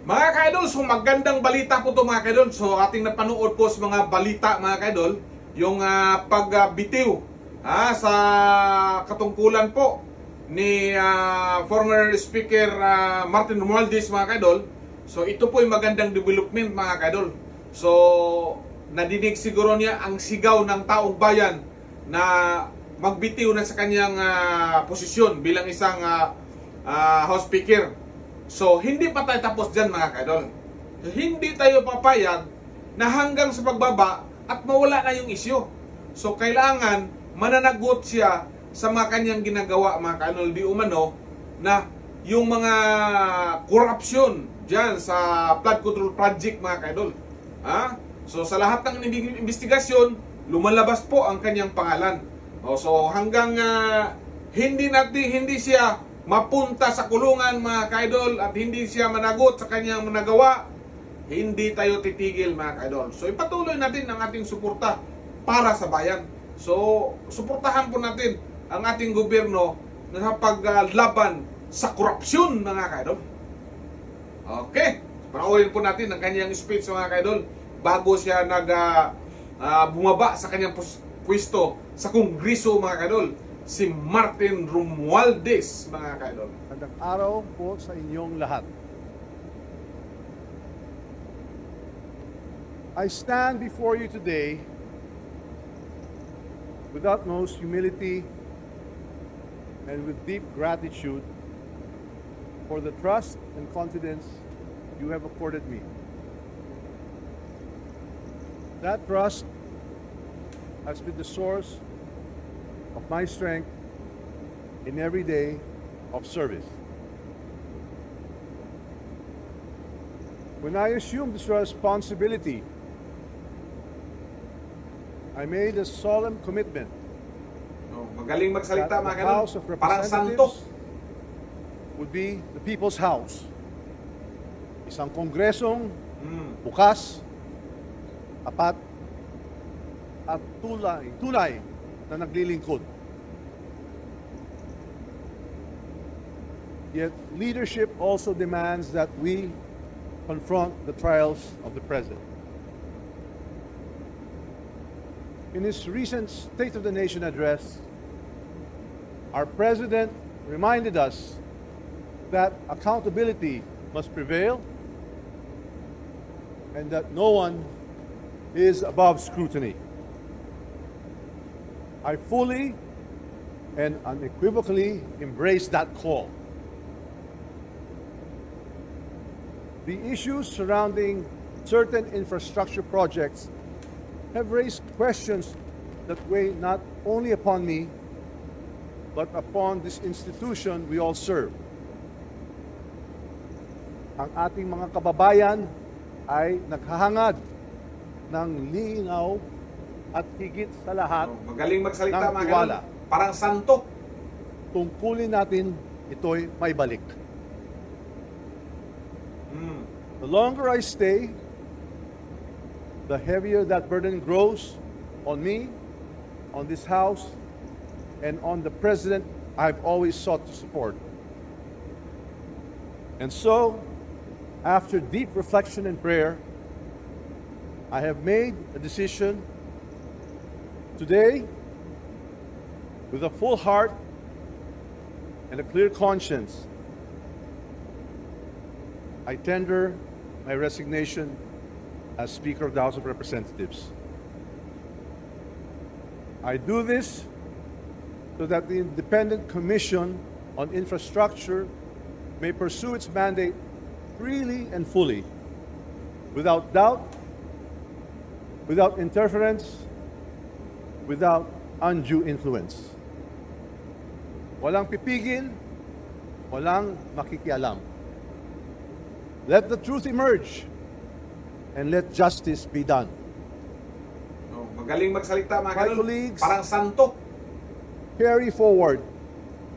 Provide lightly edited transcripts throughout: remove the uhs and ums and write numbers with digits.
Mga ka-idol, so magandang balita po to mga ka-idol. So ating napanood po sa mga balita mga ka-idol, yung pagbitiw sa katungkulan po ni former Speaker Martin Romualdez mga ka-idol. So ito po yung magandang development mga ka-idol. So nadinig siguro niya ang sigaw ng taong bayan na magbitiw na sa kanyang posisyon bilang isang House Speaker. So, hindi pa tayo tapos dyan mga ka-idol. Hindi tayo papayag na hanggang sa pagbaba at mawala na yung isyu. So, kailangan mananagot siya sa mga kanyang ginagawa mga ka-idol. Di umano na yung mga korupsyon dyan sa flood control project mga ka-idol. So, sa lahat ng investigasyon, lumalabas po ang kanyang pangalan. So, hanggang hindi siya mapunta sa kulungan mga ka-idol at hindi siya managot sa kanyang nagawa, hindi tayo titigil mga ka-idol. So ipatuloy natin ang ating suporta para sa bayan. So suportahan po natin ang ating gobyerno na paglaban sa korupsyon mga ka-idol. Okay, panoorin po natin ang kanyang speech mga ka-idol bago siya bumaba sa kanyang pwesto sa Kongreso mga ka-idol. Si Martin Romualdez mga ka-idol. Magandang araw po sa inyong lahat. I stand before you today with utmost humility and with deep gratitude for the trust and confidence you have accorded me. That trust has been the source of my strength in every day of service. When I assumed this responsibility, I made a solemn commitment magaling magsalita that mga the House of parang santo. Representatives would be the people's house. Isang kongresong bukas, apat, at tunay na naglilingkod. Yet leadership also demands that we confront the trials of the present. In his recent State of the Nation address, our President reminded us that accountability must prevail and that no one is above scrutiny. I fully and unequivocally embrace that call. The issues surrounding certain infrastructure projects have raised questions that weigh not only upon me, but upon this institution we all serve. Ang ating mga kababayan ay naghahangad ng linaw at higit sa lahat magaling magsalita ng mga tiwala. ka-idol. Parang santo. Tungkulin natin ito'y may balik. The longer I stay, the heavier that burden grows on me, on this house, and on the president I've always sought to support. And so, after deep reflection and prayer, I have made a decision today, with a full heart and a clear conscience, I tender my resignation as Speaker of the House of Representatives. I do this so that the Independent Commission on Infrastructure may pursue its mandate freely and fully, without doubt, without interference, without undue influence. Walang pipigil, walang makikialam. Let the truth emerge and let justice be done. Magaling magsalita mga My ka-idol. colleagues, Parang santo. carry forward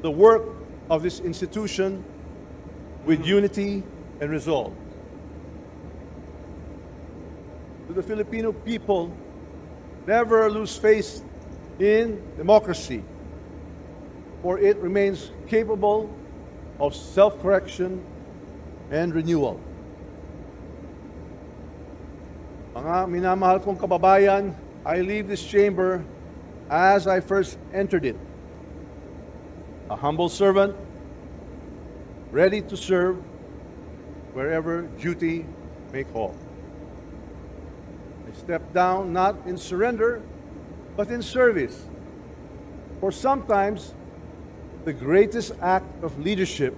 the work of this institution with unity and resolve. To the Filipino people, never lose faith in democracy, for it remains capable of self-correction and renewal. Mga minamahal kong kababayan, I leave this chamber as I first entered it. A humble servant, ready to serve wherever duty may call. I step down not in surrender, but in service. For sometimes, the greatest act of leadership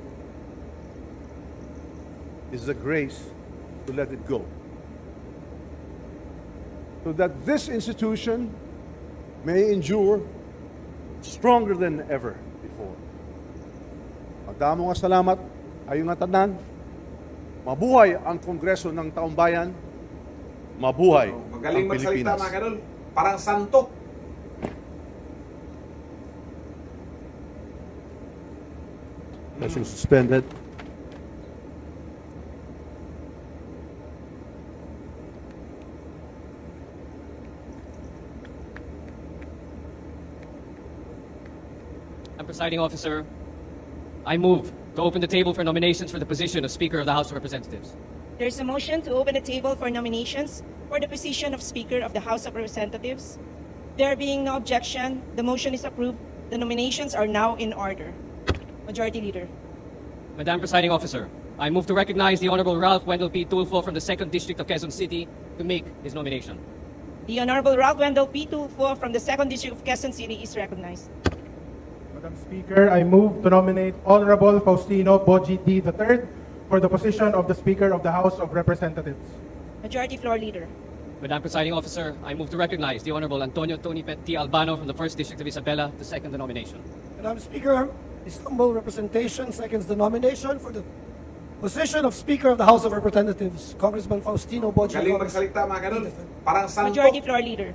is the grace to let it go. So that this institution may endure stronger than ever before. Magdamo nga salamat, ayon nga tanan. Mabuhay ang Kongreso ng Taong Bayan. Mabuhay Magaling ang magsalita Pilipinas. mga kadol. Parang santo. Session suspended. Presiding officer, I move to open the table for nominations for the position of Speaker of the House of Representatives. There is a motion to open the table for nominations for the position of Speaker of the House of Representatives. There being no objection, the motion is approved. The nominations are now in order. Majority Leader. Madam Presiding Officer, I move to recognize the Honorable Ralph Wendell P. Tulfo from the 2nd District of Quezon City to make his nomination. The Honorable Ralph Wendell P. Tulfo from the 2nd District of Quezon City is recognized. Madam Speaker, I move to nominate Honorable Faustino Boji D. III for the position of the Speaker of the House of Representatives. Majority Floor Leader. Madam Presiding Officer, I move to recognize the Honorable Antonio Tony T. Albano from the 1st District of Isabela to second the nomination. Madam Speaker, this humble representation seconds the nomination for the position of Speaker of the House of Representatives, Congressman Faustino Boji. Magaling magsalita mga kadol. Parang santo. Majority Floor Leader.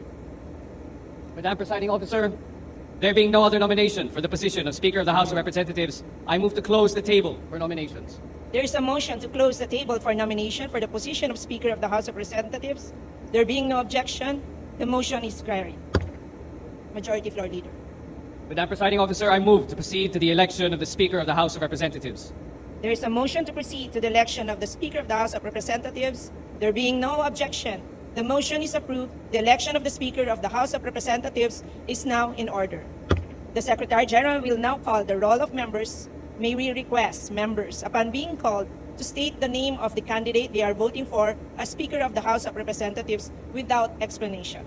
Madam Presiding Officer, there being no other nomination for the position of Speaker of the House of Representatives, I move to close the table for nominations. There is a motion to close the table for nomination for the position of Speaker of the House of Representatives. There being no objection, the motion is carried. Majority Floor Leader. Madam Presiding Officer, I move to proceed to the election of the Speaker of the House of Representatives. There is a motion to proceed to the election of the Speaker of the House of Representatives. There being no objection, the motion is approved. The election of the Speaker of the House of Representatives is now in order. The Secretary General will now call the roll of members. May we request members, upon being called, to state the name of the candidate they are voting for as Speaker of the House of Representatives without explanation.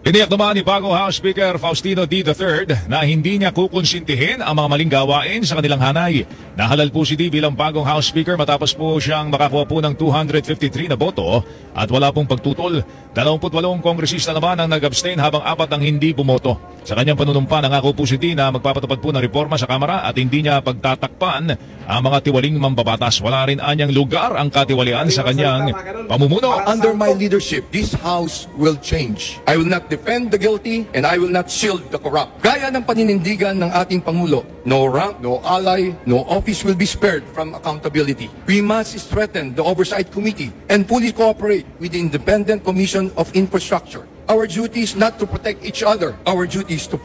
Tiniyak naman ni bagong House Speaker Faustino D. III na hindi niya kukonsintihin ang mga maling gawain sa kanilang hanay. Nahalal po si D bilang bagong House Speaker matapos po siyang makakuha po ng 253 na boto at wala pong pagtutol. 28 kongresista naman ang nag-abstain habang 4 ang hindi bumoto. Sa kanyang panunumpa, nangako po si D na magpapatupad po ng reforma sa Kamara at hindi niya pagtatakpan ang mga tiwaling mambabatas. Wala rin anyang lugar ang katiwalian sa kanyang pamumuno. Under my leadership, this House will change. I will not defend the guilty and I will not shield the corrupt. Gaya ng paninindigan ng ating Pangulo, no rank, no ally, no office will be spared from accountability. We must strengthen the Oversight Committee and fully cooperate with the Independent Commission of Infrastructure. Our duty is not to protect each other. Our duty is to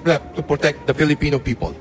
protect the Filipino people.